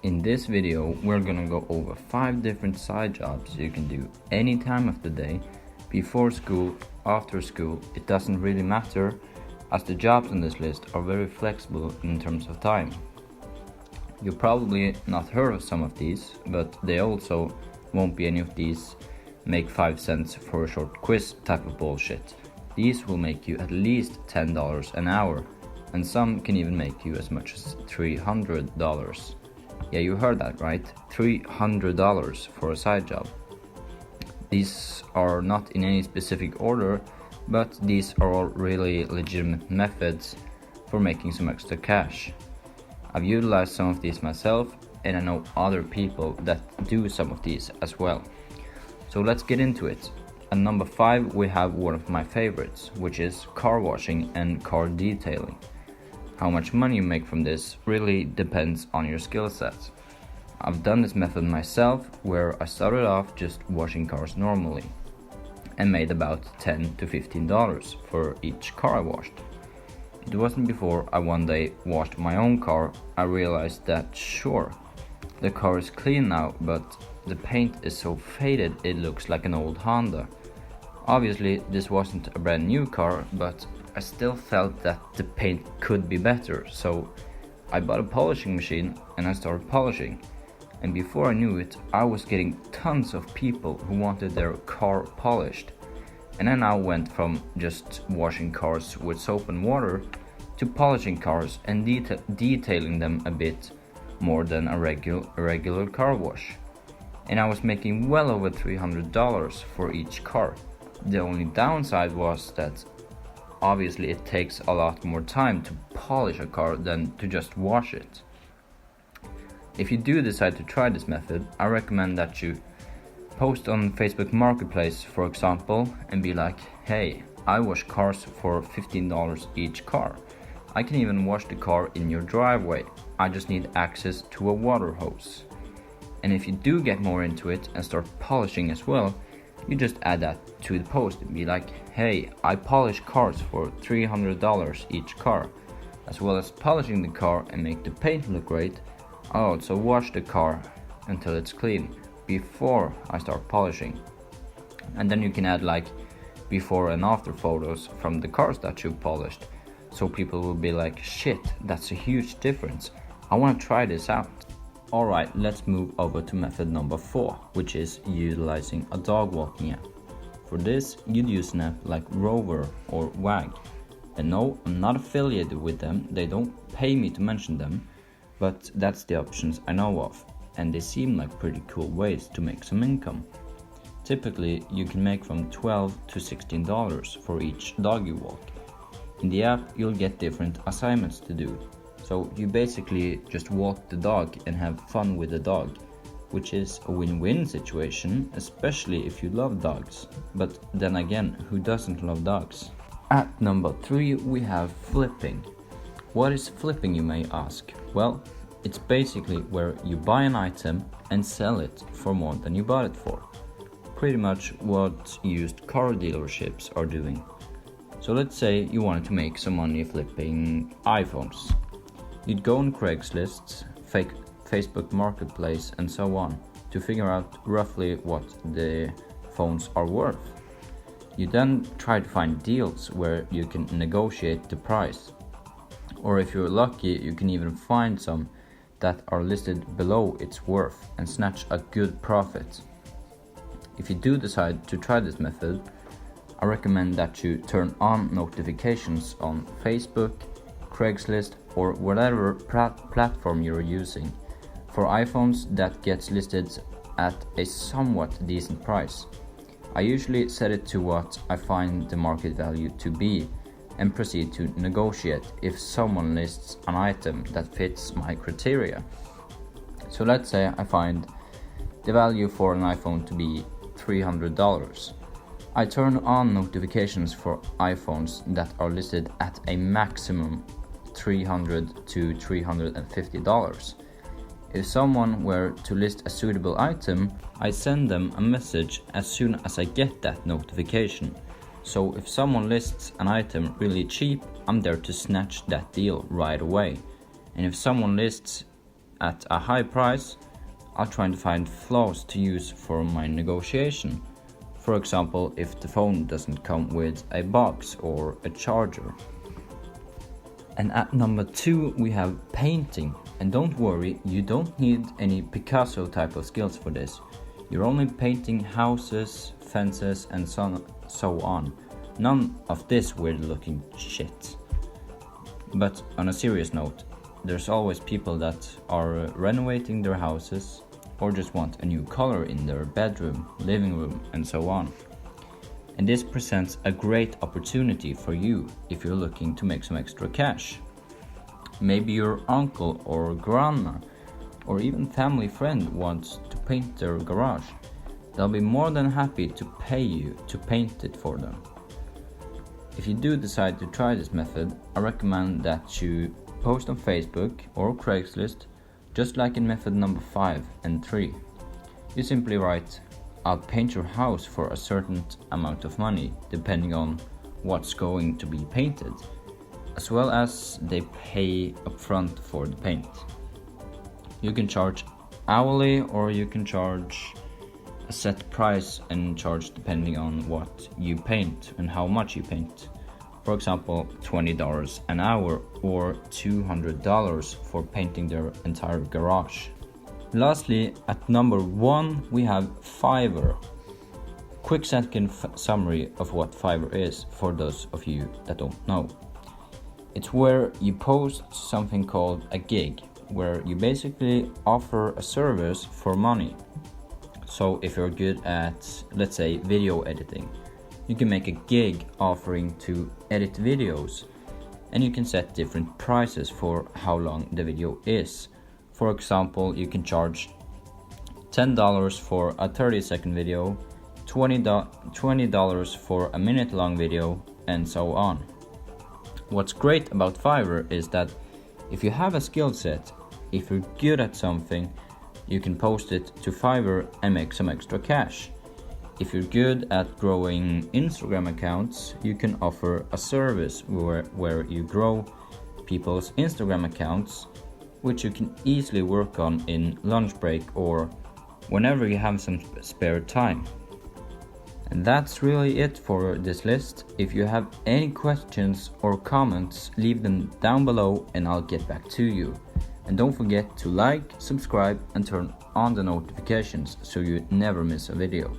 In this video, we're gonna go over 5 different side jobs you can do any time of the day, before school, after school, it doesn't really matter, as the jobs on this list are very flexible in terms of time. You've probably not heard of some of these, but they also won't be any of these make 5 cents for a short quiz type of bullshit. These will make you at least $10 an hour, and some can even make you as much as $300. Yeah, you heard that right, $300 for a side job. These are not in any specific order, but these are all really legitimate methods for making some extra cash. I've utilized some of these myself, and I know other people that do some of these as well. So let's get into it. At number 5 we have one of my favorites, which is car washing and car detailing. How much money you make from this really depends on your skill set. I've done this method myself, where I started off just washing cars normally and made about $10 to $15 for each car I washed. It wasn't before I one day washed my own car I realized that sure, the car is clean now, but the paint is so faded it looks like an old Honda. Obviously this wasn't a brand new car, but I still felt that the paint could be better, so I bought a polishing machine and I started polishing. And before I knew it, I was getting tons of people who wanted their car polished. And I now went from just washing cars with soap and water to polishing cars and detailing them a bit more than a regular car wash. And I was making well over $300 for each car. The only downside was that obviously it takes a lot more time to polish a car than to just wash it. If you do decide to try this method, I recommend that you post on Facebook Marketplace, for example, and be like, hey, I wash cars for $15 each car. I can even wash the car in your driveway. I just need access to a water hose. And if you do get more into it and start polishing as well, you just add that to the post and be like, hey, I polish cars for $300 each car. As well as polishing the car and make the paint look great, I also wash the car until it's clean before I start polishing. And then you can add like before and after photos from the cars that you polished, so people will be like, shit, that's a huge difference, I want to try this out. Alright, let's move over to method number 4, which is utilizing a dog walking app. For this, you'd use an app like Rover or Wag. And no, I'm not affiliated with them, they don't pay me to mention them, but that's the options I know of, and they seem like pretty cool ways to make some income. Typically, you can make from $12 to $16 for each dog you walk. In the app, you'll get different assignments to do. So you basically just walk the dog and have fun with the dog, which is a win-win situation, especially if you love dogs. But then again, who doesn't love dogs? At number 3 we have flipping. What is flipping, you may ask? Well, it's basically where you buy an item and sell it for more than you bought it for. Pretty much what used car dealerships are doing. So let's say you wanted to make some money flipping iPhones. You'd go on Craigslist, Facebook Marketplace and so on to figure out roughly what the phones are worth. You then try to find deals where you can negotiate the price. Or if you're lucky, you can even find some that are listed below its worth and snatch a good profit. If you do decide to try this method, I recommend that you turn on notifications on Facebook, Craigslist or whatever platform you're using. For iPhones, that gets listed at a somewhat decent price. I usually set it to what I find the market value to be and proceed to negotiate if someone lists an item that fits my criteria. So let's say I find the value for an iPhone to be $300. I turn on notifications for iPhones that are listed at a maximum $300 to $350. If someone were to list a suitable item, I send them a message as soon as I get that notification. So if someone lists an item really cheap, I'm there to snatch that deal right away. And if someone lists at a high price, I'll try to find flaws to use for my negotiation. For example, if the phone doesn't come with a box or a charger. And at number 2 we have painting. And don't worry, you don't need any Picasso type of skills for this. You're only painting houses, fences and so on. None of this weird looking shit. But on a serious note, there's always people that are renovating their houses or just want a new color in their bedroom, living room and so on. And this presents a great opportunity for you if you're looking to make some extra cash. Maybe your uncle or grandma or even family friend wants to paint their garage. They'll be more than happy to pay you to paint it for them. If you do decide to try this method, I recommend that you post on Facebook or Craigslist, just like in method number 5 and 3. You simply write, "I'll paint your house for a certain amount of money, depending on what's going to be painted," as well as they pay upfront for the paint. You can charge hourly or you can charge a set price and charge depending on what you paint and how much you paint. For example, $20 an hour or $200 for painting their entire garage. Lastly, at number 1 we have Fiverr. Quick second summary of what Fiverr is for those of you that don't know. It's where you post something called a gig, where you basically offer a service for money. So if you're good at, let's say, video editing, you can make a gig offering to edit videos, and you can set different prices for how long the video is. For example, you can charge $10 for a 30-second video, $20 for a minute-long video, and so on. What's great about Fiverr is that if you have a skill set, if you're good at something, you can post it to Fiverr and make some extra cash. If you're good at growing Instagram accounts, you can offer a service where you grow people's Instagram accounts, which you can easily work on in lunch break or whenever you have some spare time. And that's really it for this list. If you have any questions or comments, leave them down below and I'll get back to you. And don't forget to like, subscribe and turn on the notifications so you never miss a video.